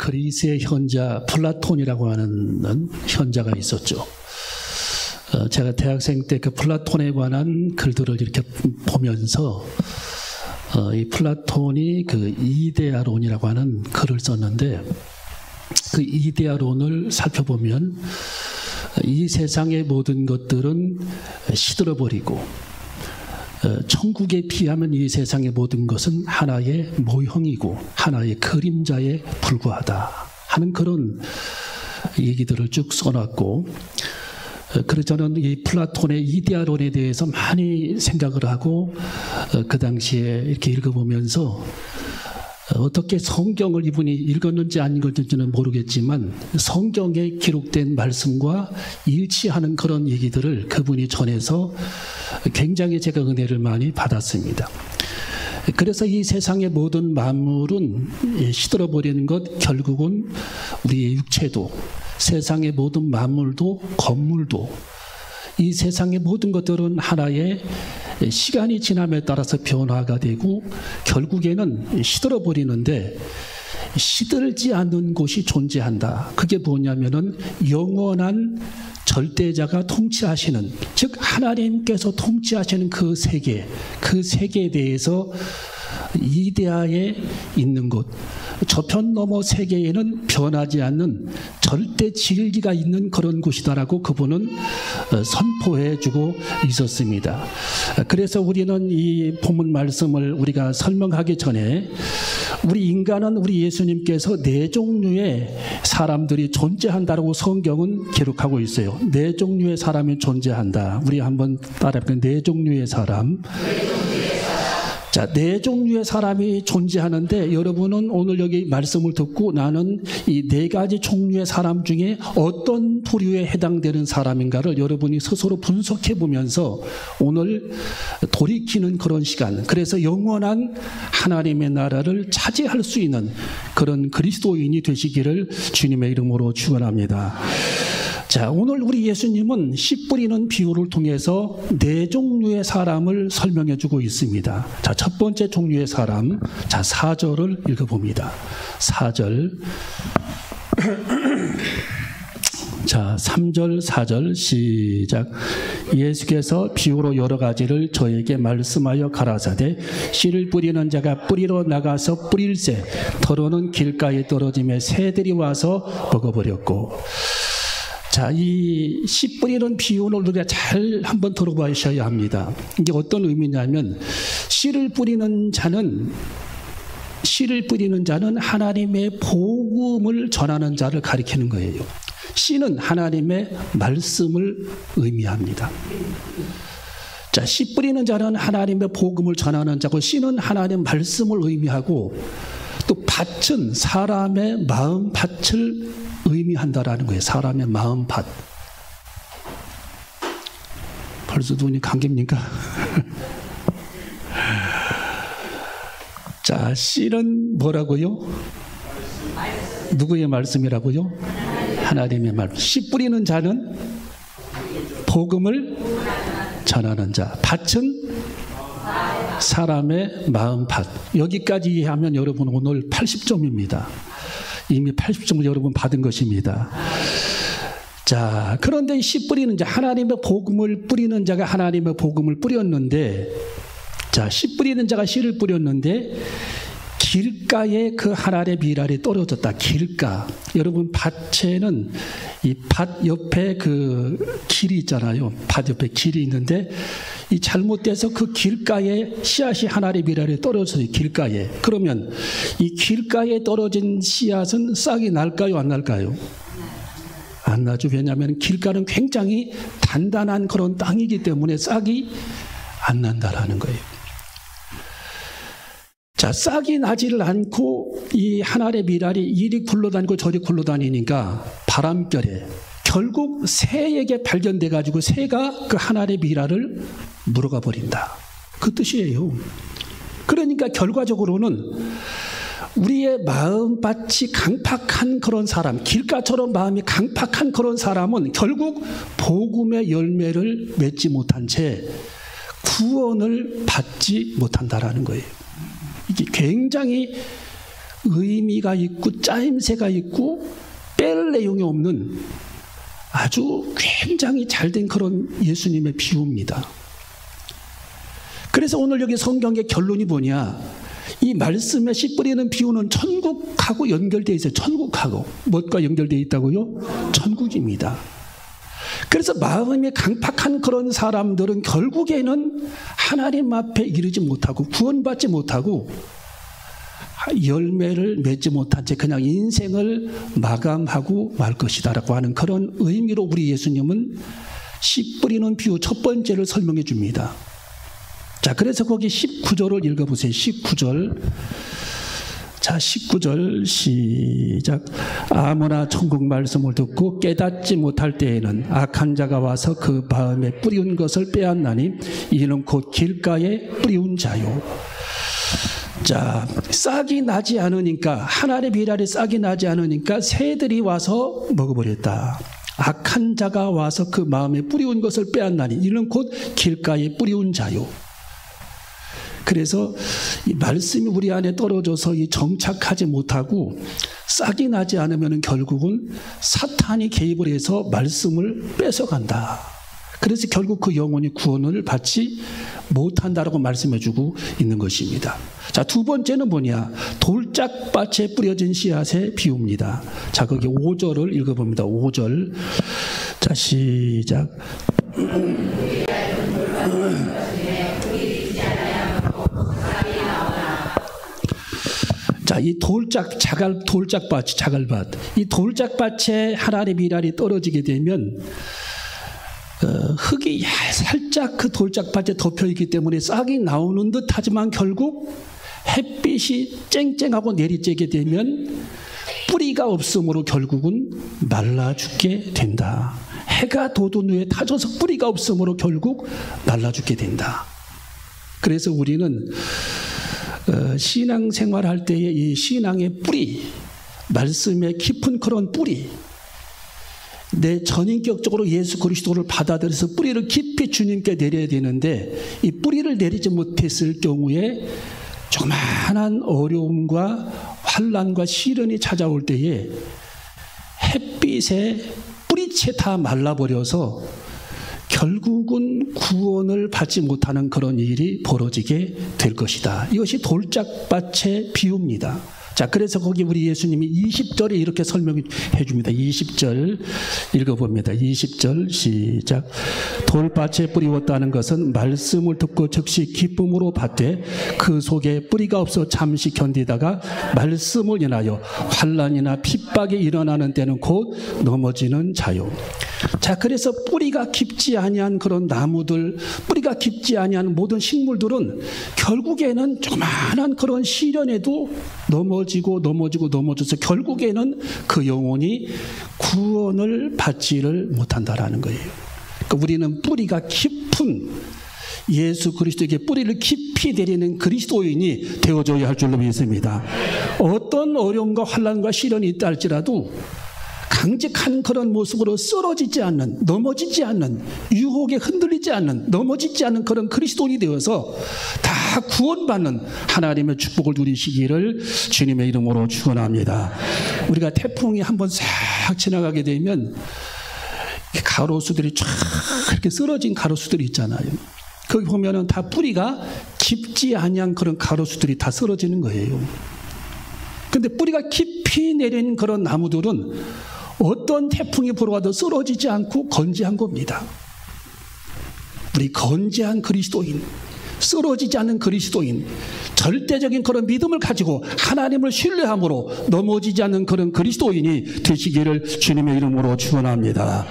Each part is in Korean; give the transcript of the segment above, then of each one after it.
그리스의 현자 플라톤이라고 하는 현자가 있었죠. 제가 대학생 때 그 플라톤에 관한 글들을 이렇게 보면서 이 플라톤이 그 이데아론이라고 하는 글을 썼는데, 그 이데아론을 살펴보면 이 세상의 모든 것들은 시들어버리고 천국에 비하면 이 세상의 모든 것은 하나의 모형이고 하나의 그림자에 불과하다 하는 그런 얘기들을 쭉 써놨고, 그래서 저는 이 플라톤의 이데아론에 대해서 많이 생각을 하고 그 당시에 이렇게 읽어보면서 어떻게 성경을 이분이 읽었는지 안 읽었는지는 모르겠지만 성경에 기록된 말씀과 일치하는 그런 얘기들을 그분이 전해서 굉장히 제가 은혜를 많이 받았습니다. 그래서 이 세상의 모든 만물은 시들어버리는 것, 결국은 우리의 육체도, 세상의 모든 만물도, 건물도, 이 세상의 모든 것들은 하나의 시간이 지남에 따라서 변화가 되고 결국에는 시들어버리는데, 시들지 않는 곳이 존재한다. 그게 뭐냐면은 영원한 절대자가 통치하시는, 즉 하나님께서 통치하시는 그 세계에 대해서 이데아에 있는 곳, 저편 너머 세계에는 변하지 않는 절대 진리가 있는 그런 곳이다라고 그분은 선포해주고 있었습니다. 그래서 우리는 이 본문 말씀을 우리가 설명하기 전에 우리 인간은 우리 예수님께서 네 종류의 사람들이 존재한다라고 성경은 기록하고 있어요. 네 종류의 사람이 존재한다. 우리 한번 따라해볼까요? 네 종류의 사람. 자, 네 종류의 사람이 존재하는데, 여러분은 오늘 여기 말씀을 듣고 나는 이 네 가지 종류의 사람 중에 어떤 부류에 해당되는 사람인가를 여러분이 스스로 분석해 보면서 오늘 돌이키는 그런 시간, 그래서 영원한 하나님의 나라를 차지할 수 있는 그런 그리스도인이 되시기를 주님의 이름으로 축원합니다. 자, 오늘 우리 예수님은 씨 뿌리는 비유를 통해서 네 종류의 사람을 설명해 주고 있습니다. 자, 첫 번째 종류의 사람, 자, 4절을 읽어봅니다. 4절. 자, 3절, 4절 시작. 예수께서 비유로 여러 가지를 저에게 말씀하여 가라사대, 씨를 뿌리는 자가 뿌리러 나가서 뿌릴새 더러는 길가에 떨어지며 새들이 와서 먹어버렸고. 자, 이 씨 뿌리는 비유를 우리가 잘 한번 들어보셔야 합니다. 이게 어떤 의미냐면, 씨를 뿌리는 자는 하나님의 복음을 전하는 자를 가리키는 거예요. 씨는 하나님의 말씀을 의미합니다. 자, 씨 뿌리는 자는 하나님의 복음을 전하는 자고, 씨는 하나님의 말씀을 의미하고, 또 밭은 사람의 마음 밭을 의미한다라는 거예요. 사람의 마음 밭. 벌써 눈이 감깁니까? 자, 씨는 뭐라고요? 누구의 말씀이라고요? 하나님의 말씀. 씨 뿌리는 자는 복음을 전하는 자. 밭은 사람의 마음 밭. 여기까지 이해하면 여러분 오늘 80점입니다. 이미 80점을 여러분 받은 것입니다. 자, 그런데 씨 뿌리는 자, 하나님의 복음을 뿌리는 자가 하나님의 복음을 뿌렸는데, 자, 씨 뿌리는 자가 씨를 뿌렸는데 길가에 그 하나님의 미랄이 떨어졌다. 길가. 여러분, 밭에는 이 밭 옆에 그 길이 있잖아요. 밭 옆에 길이 있는데 이 잘못돼서 그 길가에 씨앗이 하나님의 미랄이 떨어져요. 길가에. 그러면 이 길가에 떨어진 씨앗은 싹이 날까요? 안 날까요? 안 나죠. 왜냐하면 길가는 굉장히 단단한 그런 땅이기 때문에 싹이 안 난다라는 거예요. 자, 싹이 나지를 않고 이 하나님의 미랄이 이리 굴러다니고 저리 굴러다니니까 바람결에 결국 새에게 발견돼 가지고 새가 그 하나님의 미랄을 물어가 버린다. 그 뜻이에요. 그러니까 결과적으로는 우리의 마음밭이 강팍한 그런 사람, 길가처럼 마음이 강팍한 그런 사람은 결국 복음의 열매를 맺지 못한 채 구원을 받지 못한다라는 거예요. 이게 굉장히 의미가 있고 짜임새가 있고 뺄 내용이 없는 아주 굉장히 잘된 그런 예수님의 비유입니다. 그래서 오늘 여기 성경의 결론이 뭐냐, 이 말씀에 씨 뿌리는 비유는 천국하고 연결되어 있어요. 천국하고. 무엇과 연결되어 있다고요? 천국입니다. 그래서 마음이 강팍한 그런 사람들은 결국에는 하나님 앞에 이르지 못하고 구원받지 못하고 열매를 맺지 못한 채 그냥 인생을 마감하고 말 것이다라고 하는 그런 의미로 우리 예수님은 씨 뿌리는 비유 첫 번째를 설명해 줍니다. 자, 그래서 거기 19절을 읽어보세요. 19절. 자, 19절 시작. 아무나 천국 말씀을 듣고 깨닫지 못할 때에는 악한 자가 와서 그 마음에 뿌리운 것을 빼앗나니 이는 곧 길가에 뿌리운 자요. 자, 싹이 나지 않으니까, 하나님의 미랄이 싹이 나지 않으니까 새들이 와서 먹어버렸다. 악한 자가 와서 그 마음에 뿌리운 것을 빼앗나니 이는 곧 길가에 뿌리운 자요. 그래서 이 말씀이 우리 안에 떨어져서 이 정착하지 못하고 싹이 나지 않으면 결국은 사탄이 개입을 해서 말씀을 뺏어간다. 그래서 결국 그 영혼이 구원을 받지 못한다라고 말씀해주고 있는 것입니다. 자, 두 번째는 뭐냐? 돌짝밭에 뿌려진 씨앗의 비유입니다. 자, 거기 5절을 읽어봅니다. 5절. 자, 시작. 자, 이 자갈밭. 이 돌짝밭에 하나님의 미랄이 떨어지게 되면 흙이 살짝 그 돌짝밭에 덮여있기 때문에 싹이 나오는 듯 하지만 결국 햇빛이 쨍쨍하고 내리쬐게 되면 뿌리가 없으므로 결국은 말라 죽게 된다. 해가 돋은 후에 타져서 뿌리가 없으므로 결국 말라 죽게 된다. 그래서 우리는 신앙생활할 때의 이 신앙의 뿌리, 말씀의 깊은 그런 뿌리, 내 전인격적으로 예수 그리스도를 받아들여서 뿌리를 깊이 주님께 내려야 되는데 이 뿌리를 내리지 못했을 경우에 조그마한 어려움과 환난과 시련이 찾아올 때에 햇빛에 뿌리채 다 말라버려서 결국은 구원을 받지 못하는 그런 일이 벌어지게 될 것이다. 이것이 돌짝밭의 비유입니다. 자, 그래서 거기 우리 예수님이 20절에 이렇게 설명해 줍니다. 20절 읽어봅니다. 20절 시작. 돌밭에 뿌리웠다는 것은 말씀을 듣고 즉시 기쁨으로 받되 그 속에 뿌리가 없어 잠시 견디다가 말씀을 인하여 환난이나 핍박이 일어나는 때는 곧 넘어지는 자요. 자, 그래서 뿌리가 깊지 아니한 그런 나무들, 뿌리가 깊지 아니한 모든 식물들은 결국에는 조그마한 그런 시련에도 넘어져서 결국에는 그 영혼이 구원을 받지를 못한다라는 거예요. 그러니까 우리는 뿌리가 깊은 예수 그리스도에게 뿌리를 깊이 내리는 그리스도인이 되어줘야 할 줄로 믿습니다. 어떤 어려움과 환난과 시련이 있다 할지라도 강직한 그런 모습으로 쓰러지지 않는, 넘어지지 않는, 유혹에 흔들리지 않는, 넘어지지 않는 그런 그리스도인이 되어서 다 구원받는 하나님의 축복을 누리시기를 주님의 이름으로 축원합니다. 우리가 태풍이 한번 싹 지나가게 되면 가로수들이 쫙 이렇게 쓰러진 가로수들이 있잖아요. 거기 보면은 다 뿌리가 깊지 아니한 그런 가로수들이 다 쓰러지는 거예요. 근데 뿌리가 깊이 내린 그런 나무들은 어떤 태풍이 불어와도 쓰러지지 않고 건재한 겁니다. 우리 건재한 그리스도인, 쓰러지지 않는 그리스도인, 절대적인 그런 믿음을 가지고 하나님을 신뢰함으로 넘어지지 않는 그런 그리스도인이 되시기를 주님의 이름으로 축원합니다.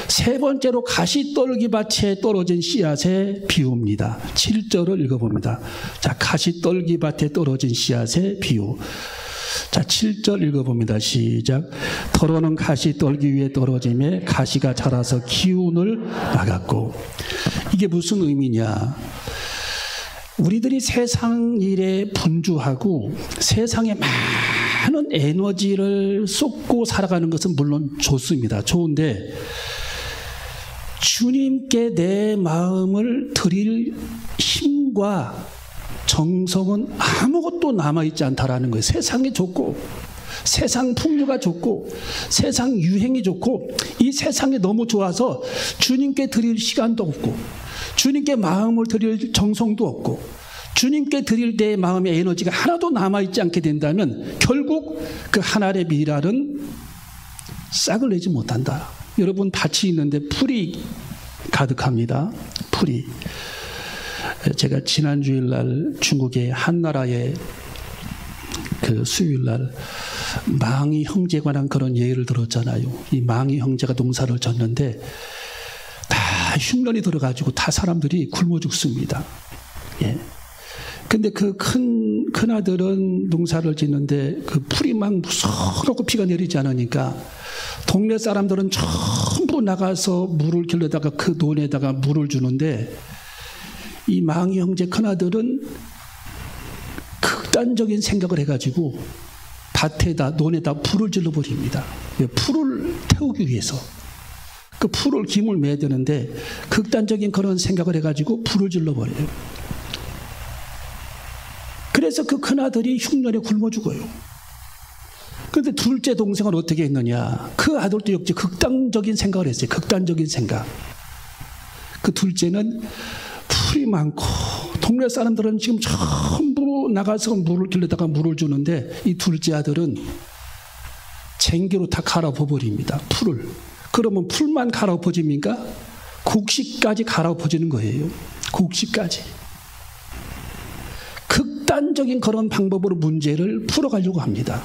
세 번째로 가시떨기밭에 떨어진 씨앗의 비유입니다. 7절을 읽어봅니다. 자, 가시떨기밭에 떨어진 씨앗의 비유. 자, 7절 읽어봅니다. 시작. 더러는 가시떨기 위에 떨어짐에 가시가 자라서 기운을 막았고. 이게 무슨 의미냐? 우리들이 세상 일에 분주하고 세상에 많은 에너지를 쏟고 살아가는 것은 물론 좋습니다. 좋은데 주님께 내 마음을 드릴 힘과 정성은 아무것도 남아있지 않다라는 거예요. 세상이 좋고 세상 풍류가 좋고 세상 유행이 좋고 이 세상이 너무 좋아서 주님께 드릴 시간도 없고 주님께 마음을 드릴 정성도 없고 주님께 드릴 때의 마음의 에너지가 하나도 남아있지 않게 된다면 결국 그 한 알의 밀알은 싹을 내지 못한다. 여러분, 밭이 있는데 풀이 가득합니다. 풀이. 제가 지난 주일날 중국의 한나라의 그 수요일날 망이 형제에 관한 그런 예를 들었잖아요. 이 망이 형제가 농사를 졌는데 다 흉년이 들어가지고 다 사람들이 굶어 죽습니다. 예. 근데 그 큰 아들은 농사를 짓는데 그 풀이 막 무서워갖고 비가 내리지 않으니까 동네 사람들은 전부 나가서 물을 길러다가 그 논에다가 물을 주는데 이 망이 형제 큰아들은 극단적인 생각을 해가지고 밭에다 논에다 불을 질러버립니다. 풀을 태우기 위해서. 그 풀을 김을 매야 되는데 극단적인 그런 생각을 해가지고 불을 질러버려요. 그래서 그 큰아들이 흉년에 굶어 죽어요. 그런데 둘째 동생은 어떻게 했느냐. 그 아들도 역시 극단적인 생각을 했어요. 극단적인 생각. 그 둘째는 풀이 많고 동네 사람들은 지금 전부 나가서 물을 길러다가 물을 주는데 이 둘째 아들은 쟁기로 다 갈아엎어버립니다. 풀을. 그러면 풀만 갈아엎어집니까? 곡식까지 갈아엎어지는 거예요. 곡식까지. 극단적인 그런 방법으로 문제를 풀어가려고 합니다.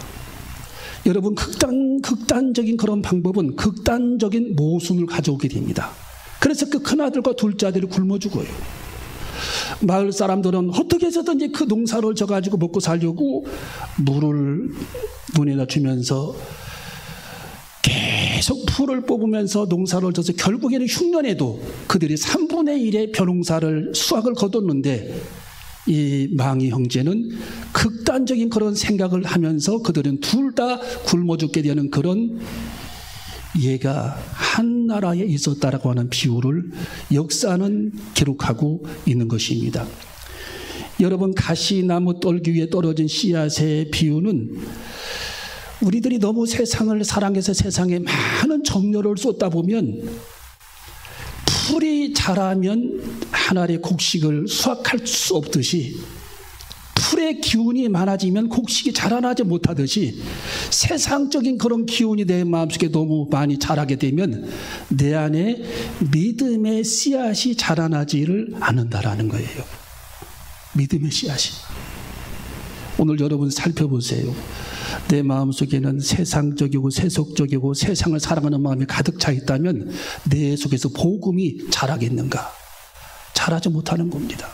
여러분, 극단적인 그런 방법은 극단적인 모순을 가져오게 됩니다. 그래서 그 큰아들과 둘째 아들이 굶어 죽어요. 마을 사람들은 어떻게 해서든지 그 농사를 져가지고 먹고 살려고 물을 눈에다 주면서 계속 풀을 뽑으면서 농사를 져서 결국에는 흉년에도 그들이 3분의 1의 벼농사를 수확을 거뒀는데 이 망이 형제는 극단적인 그런 생각을 하면서 그들은 둘 다 굶어 죽게 되는 그런 예가 한 나라에 있었다라고 하는 비유를 역사는 기록하고 있는 것입니다. 여러분, 가시나무 떨기 위에 떨어진 씨앗의 비유는 우리들이 너무 세상을 사랑해서 세상에 많은 정열을 쏟다 보면 풀이 자라면 한 알의 곡식을 수확할 수 없듯이 풀의 기운이 많아지면 곡식이 자라나지 못하듯이 세상적인 그런 기운이 내 마음속에 너무 많이 자라게 되면 내 안에 믿음의 씨앗이 자라나지를 않는다라는 거예요. 믿음의 씨앗이. 오늘 여러분 살펴보세요. 내 마음속에는 세상적이고 세속적이고 세상을 사랑하는 마음이 가득 차 있다면 내 속에서 복음이 자라겠는가? 자라지 못하는 겁니다.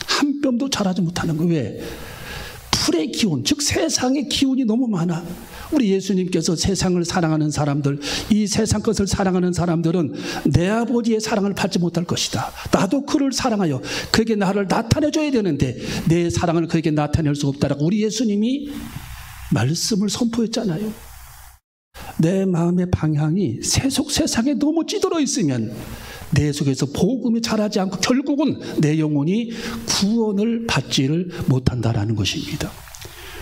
한 뼘도 자라지 못하는 거예요. 왜? 풀의 기운, 즉 세상의 기운이 너무 많아. 우리 예수님께서 세상을 사랑하는 사람들, 이 세상 것을 사랑하는 사람들은 내 아버지의 사랑을 받지 못할 것이다. 나도 그를 사랑하여 그에게 나를 나타내줘야 되는데 내 사랑을 그에게 나타낼 수 없다라고 우리 예수님이 말씀을 선포했잖아요. 내 마음의 방향이 세상에 너무 찌들어 있으면 내 속에서 복음이 자라지 않고 결국은 내 영혼이 구원을 받지를 못한다라는 것입니다.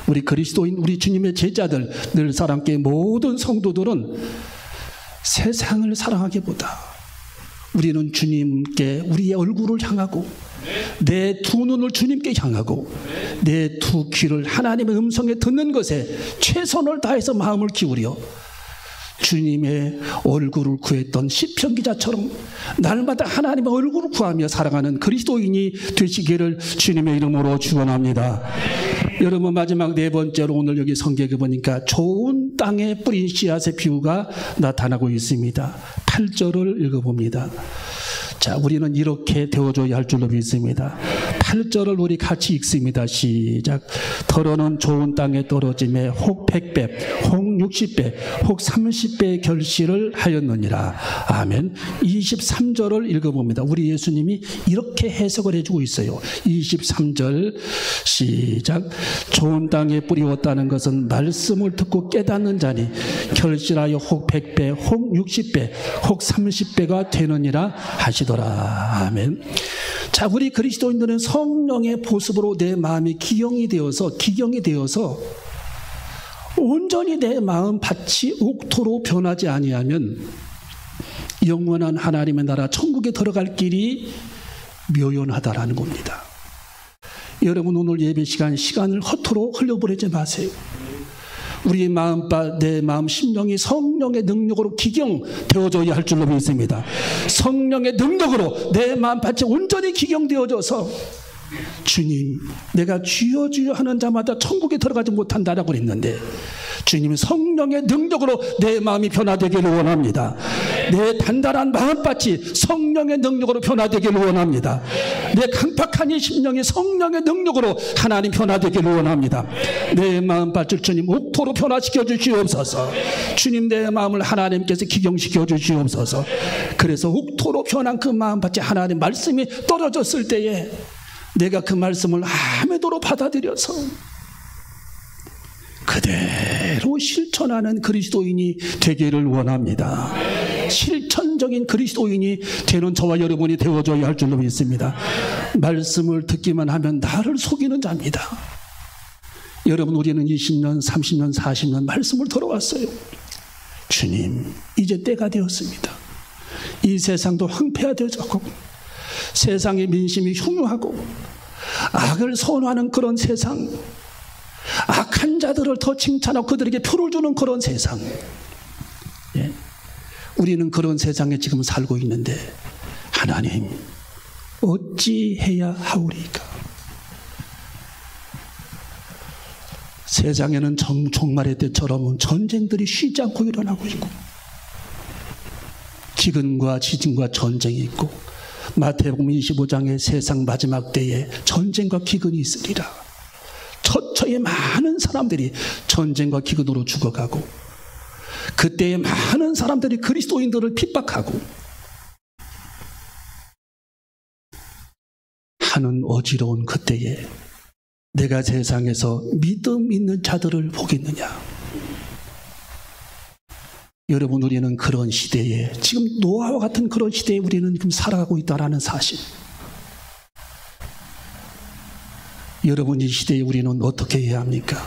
우리 그리스도인, 우리 주님의 제자들, 늘 사랑께 모든 성도들은 세상을 사랑하기보다 우리는 주님께 우리의 얼굴을 향하고 내 두 눈을 주님께 향하고 내 두 귀를 하나님의 음성에 듣는 것에 최선을 다해서 마음을 기울여 주님의 얼굴을 구했던 시편 기자처럼 날마다 하나님의 얼굴을 구하며 살아가는 그리스도인이 되시기를 주님의 이름으로 축원합니다. 여러분, 마지막 네 번째로 오늘 여기 성경에 보니까 좋은 땅에 뿌린 씨앗의 비유가 나타나고 있습니다. 8절을 읽어봅니다. 자, 우리는 이렇게 되어줘야 할 줄로 믿습니다. 8절을 우리 같이 읽습니다. 시작. 더러는 좋은 땅에 떨어짐에 혹 100배, 혹 60배, 혹 30배의 결실을 하였느니라. 아멘. 23절을 읽어봅니다. 우리 예수님이 이렇게 해석을 해주고 있어요. 23절 시작. 좋은 땅에 뿌리웠다는 것은 말씀을 듣고 깨닫는 자니 결실하여 혹 100배, 혹 60배, 혹 30배가 되느니라 하시더라. 아멘. 자, 우리 그리스도인들은 성령의 보습으로 내 마음이 기경이 되어서 온전히 내 마음 밭이 옥토로 변하지 아니하면 영원한 하나님의 나라 천국에 들어갈 길이 묘연하다라는 겁니다. 여러분, 오늘 예배 시간을 허투루 흘려보내지 마세요. 우리 마음밭, 내 마음, 심령이 성령의 능력으로 기경되어져야 할 줄로 믿습니다. 성령의 능력으로 내 마음밭이 온전히 기경되어져서 주님, 내가 주여 주여 하는 자마다 천국에 들어가지 못한다라고 그랬는데 주님이 성령의 능력으로 내 마음이 변화되기를 원합니다. 내 단단한 마음밭이 성령의 능력으로 변화되기를 원합니다. 내 강팍한 이 심령이 성령의 능력으로 하나님 변화되기를 원합니다. 내 마음밭을 주님 옥토로 변화시켜 주시옵소서. 주님, 내 마음을 하나님께서 기경시켜 주시옵소서. 그래서 옥토로 변한 그 마음밭에 하나님 말씀이 떨어졌을 때에 내가 그 말씀을 아멘으로 받아들여서 그대로 실천하는 그리스도인이 되기를 원합니다. 실천적인 그리스도인이 되는 저와 여러분이 되어줘야 할 줄로 믿습니다. 말씀을 듣기만 하면 나를 속이는 자입니다. 여러분, 우리는 20년, 30년, 40년 말씀을 들어왔어요. 주님, 이제 때가 되었습니다. 이 세상도 황폐화되어졌고 세상의 민심이 흉흉하고 악을 선호하는 그런 세상, 악한 자들을 더 칭찬하고 그들에게 표를 주는 그런 세상, 예. 우리는 그런 세상에 지금 살고 있는데 하나님, 어찌해야 하오리까? 세상에는 종말의 때처럼 전쟁들이 쉬지 않고 일어나고 있고 기근과 지진과 전쟁이 있고 마태복음 25장의 세상 마지막 때에 전쟁과 기근이 있으리라. 처처에 많은 사람들이 전쟁과 기근으로 죽어가고 그때에 많은 사람들이 그리스도인들을 핍박하고 하는 어지러운 그때에 내가 세상에서 믿음 있는 자들을 보겠느냐? 여러분, 우리는 그런 시대에, 지금 노아와 같은 그런 시대에 우리는 지금 살아가고 있다는 사실. 여러분, 이 시대에 우리는 어떻게 해야 합니까?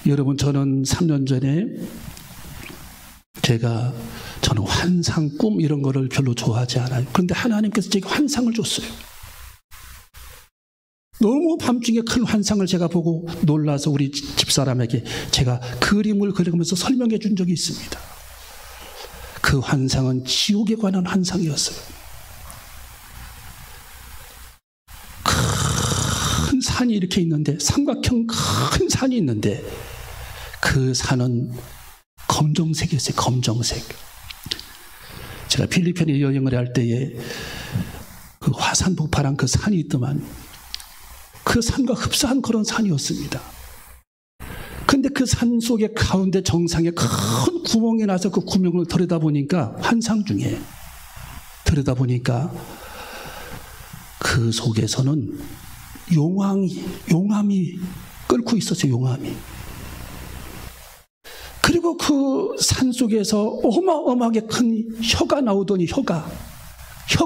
여러분, 저는 3년 전에 저는 환상, 꿈 이런 거를 별로 좋아하지 않아요. 그런데 하나님께서 제게 환상을 줬어요. 너무 밤중에 큰 환상을 제가 보고 놀라서 우리 집사람에게 제가 그림을 그리면서 설명해 준 적이 있습니다. 그 환상은 지옥에 관한 환상이었어요. 큰 산이 이렇게 있는데, 삼각형 큰 산이 있는데 그 산은 검정색이었어요. 검정색. 제가 필리핀에 여행을 할 때에 그 화산 폭발한 그 산이 있더만 그 산과 흡사한 그런 산이었습니다. 근데 그 산 속에 가운데 정상에 큰 구멍이 나서 그 구멍을 들여다보니까, 환상 중에 들여다보니까 그 속에서는 용암이 끓고 있었어요. 용암이. 그리고 그 산 속에서 어마어마하게 큰 혀가 나오더니 혀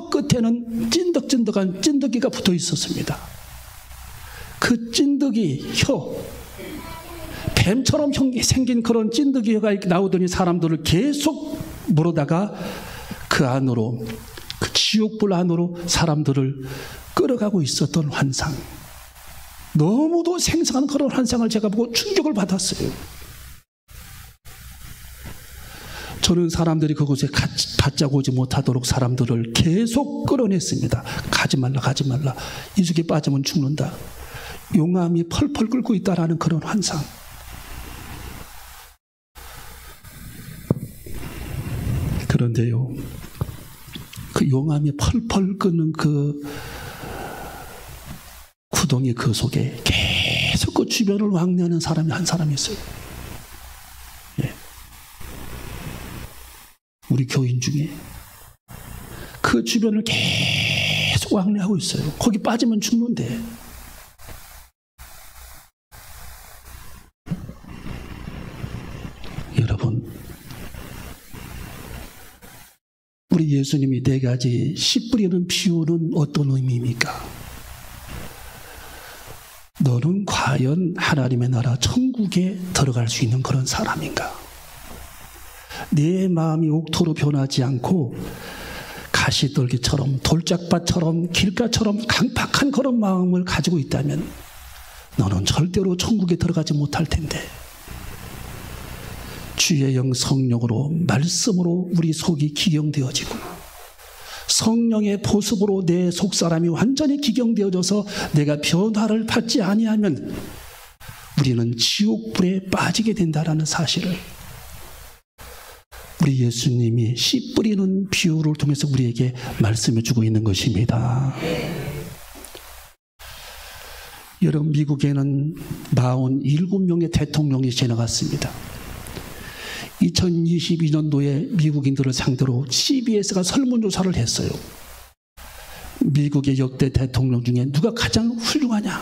끝에는 찐득찐득한 찐득이가 붙어 있었습니다. 그 찐득이 뱀처럼 생긴 그런 찐득이가 나오더니 사람들을 계속 물어다가 그 안으로, 그 지옥불 안으로 사람들을 끌어가고 있었던 환상. 너무도 생생한 그런 환상을 제가 보고 충격을 받았어요. 저는 사람들이 그곳에 바짝 오지 못하도록 사람들을 계속 끌어냈습니다. 가지 말라, 가지 말라. 이 속에 빠지면 죽는다. 용암이 펄펄 끓고 있다라는 그런 환상. 그런데요, 그 용암이 펄펄 끓는 그 구덩이 그 속에 계속 그 주변을 왕래하는 사람이 한 사람이 있어요. 예. 우리 교인 중에 그 주변을 계속 왕래하고 있어요. 거기 빠지면 죽는데. 여러분, 우리 우리 예수님이 4가지 씨 뿌리는 비유는 어떤 의미입니까? 너는 과연 하나님의 나라 천국에 들어갈 수 있는 그런 사람인가? 내 마음이 옥토로 변하지 않고 가시떨기처럼 돌짝밭처럼 길가처럼 강팍한 그런 마음을 가지고 있다면 너는 절대로 천국에 들어가지 못할 텐데, 주의 영 성령으로 말씀으로 우리 속이 기경되어지고 성령의 보습으로 내 속사람이 완전히 기경되어져서 내가 변화를 받지 아니하면 우리는 지옥불에 빠지게 된다는 사실을 우리 예수님이 씨 뿌리는 비유를 통해서 우리에게 말씀해 주고 있는 것입니다. 여러분, 미국에는 47명의 대통령이 지나갔습니다. 2022년도에 미국인들을 상대로 CBS가 설문조사를 했어요. 미국의 역대 대통령 중에 누가 가장 훌륭하냐?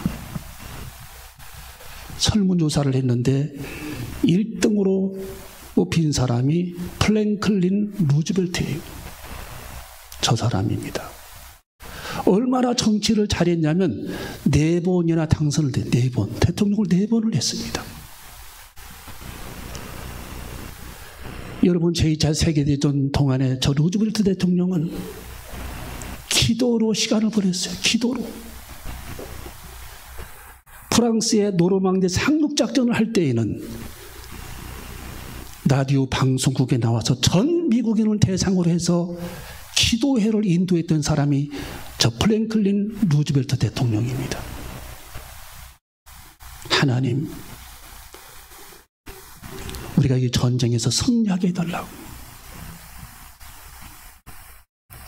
설문조사를 했는데 1등으로 뽑힌 사람이 프랭클린 루즈벨트예요. 저 사람입니다. 얼마나 정치를 잘했냐면 4번이나 당선을 돼. 4번. 대통령을 4번을 했습니다. 여러분, 제2차 세계대전 동안에 저 루즈벨트 대통령은 기도로 시간을 보냈어요. 기도로. 프랑스의 노르망디 상륙작전을 할 때에는 라디오 방송국에 나와서 전 미국인을 대상으로 해서 기도회를 인도했던 사람이 저 프랭클린 루즈벨트 대통령입니다. 하나님, 우리가 이 전쟁에서 승리하게 해달라고.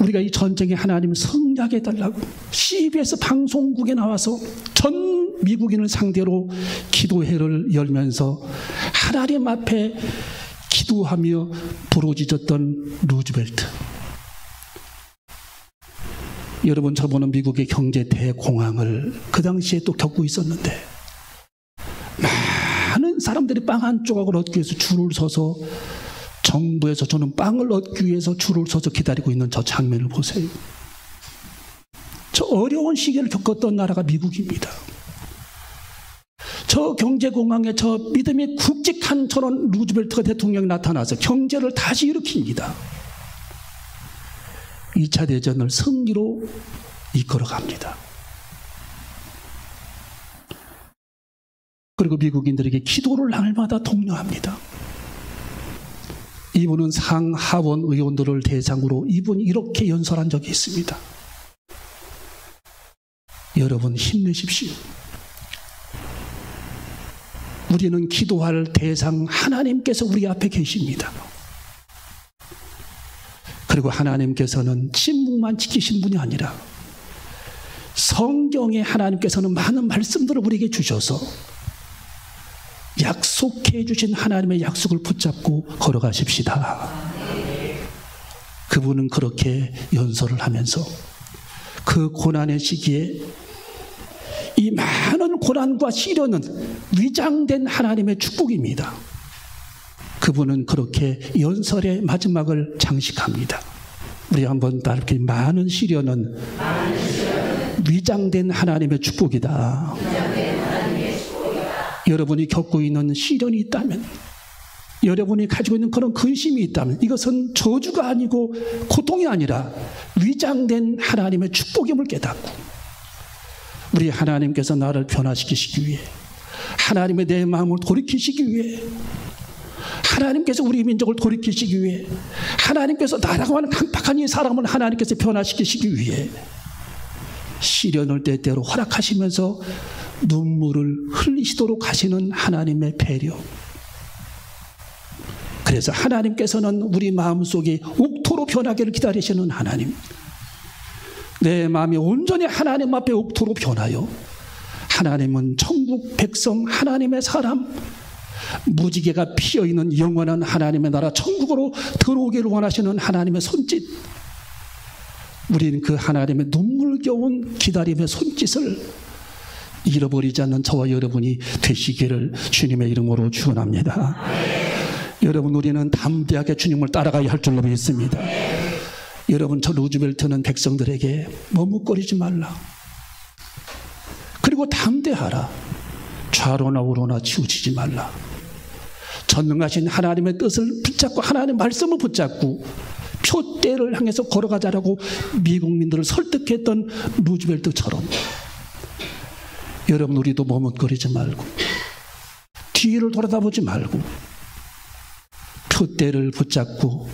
우리가 이 전쟁에 하나님 승리하게 해달라고 CBS 방송국에 나와서 전 미국인을 상대로 기도회를 열면서 하나님 앞에 기도하며 부르짖었던 루즈벨트. 여러분, 저번에 미국의 경제 대공황을 그 당시에 또 겪고 있었는데 많은 사람들이 빵 한 조각을 얻기 위해서 줄을 서서 정부에서 주는 빵을 얻기 위해서 줄을 서서 기다리고 있는 저 장면을 보세요. 저 어려운 시기를 겪었던 나라가 미국입니다. 저 경제공황에 저 믿음이 굵직한 저런 루즈벨트가 대통령이 나타나서 경제를 다시 일으킵니다. 2차 대전을 승리로 이끌어갑니다. 그리고 미국인들에게 기도를 날마다 독려합니다. 이분은 상하원 의원들을 대상으로 이분이 이렇게 연설한 적이 있습니다. 여러분, 힘내십시오. 우리는 기도할 대상 하나님께서 우리 앞에 계십니다. 그리고 하나님께서는 침묵만 지키신 분이 아니라 성경에 하나님께서는 많은 말씀들을 우리에게 주셔서 약속해 주신 하나님의 약속을 붙잡고 걸어가십시다. 그분은 그렇게 연설을 하면서 그 고난의 시기에 이 많은 고난과 시련은 위장된 하나님의 축복입니다. 그분은 그렇게 연설의 마지막을 장식합니다. 우리 한번 이렇게 많은 시련은 위장된 하나님의 축복이다. 여러분이 겪고 있는 시련이 있다면, 여러분이 가지고 있는 그런 근심이 있다면 이것은 저주가 아니고 고통이 아니라 위장된 하나님의 축복임을 깨닫고 우리 하나님께서 나를 변화시키시기 위해, 하나님의 내 마음을 돌이키시기 위해, 하나님께서 우리 민족을 돌이키시기 위해, 하나님께서 나라고 하는 강팍한 이 사람을 하나님께서 변화시키시기 위해 시련을 때때로 허락하시면서 눈물을 흘리시도록 하시는 하나님의 배려. 그래서 하나님께서는 우리 마음속이 옥토로 변하기를 기다리시는 하나님, 내 마음이 온전히 하나님 앞에 옥토로 변하여 하나님은 천국 백성, 하나님의 사람, 무지개가 피어있는 영원한 하나님의 나라 천국으로 들어오기를 원하시는 하나님의 손짓, 우리는 그 하나님의 눈물겨운 기다림의 손짓을 잃어버리지 않는 저와 여러분이 되시기를 주님의 이름으로 축원합니다. 여러분, 우리는 담대하게 주님을 따라가야 할 줄로 믿습니다. 여러분, 저 루즈벨트는 백성들에게 머뭇거리지 말라. 그리고 담대하라. 좌로나 우로나 치우치지 말라. 전능하신 하나님의 뜻을 붙잡고 하나님의 말씀을 붙잡고 표대를 향해서 걸어가자라고 미국민들을 설득했던 루즈벨트처럼 여러분, 우리도 머뭇거리지 말고 뒤를 돌아다보지 말고 표대를 붙잡고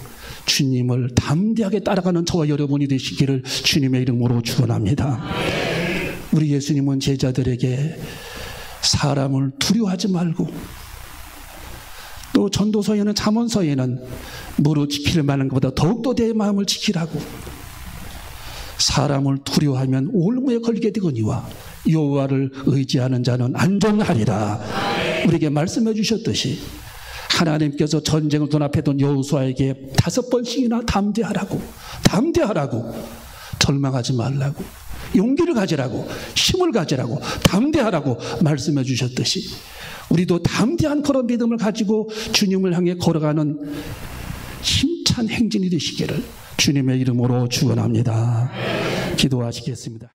주님을 담대하게 따라가는 저와 여러분이 되시기를 주님의 이름으로 축원합니다. 우리 예수님은 제자들에게 사람을 두려워하지 말고, 또 전도서에는 잠언서에는 무릇 지킬 만한 것보다 더욱더 내 마음을 지키라고, 사람을 두려워하면 올무에 걸리게 되거니와 여호와를 의지하는 자는 안전하리라 우리에게 말씀해 주셨듯이, 하나님께서 전쟁을 눈앞에 둔 여호수아에게 5번씩이나 담대하라고 절망하지 말라고, 용기를 가지라고, 힘을 가지라고, 담대하라고 말씀해 주셨듯이 우리도 담대한 그런 믿음을 가지고 주님을 향해 걸어가는 힘찬 행진이 되시기를 주님의 이름으로 축원합니다. 기도하시겠습니다.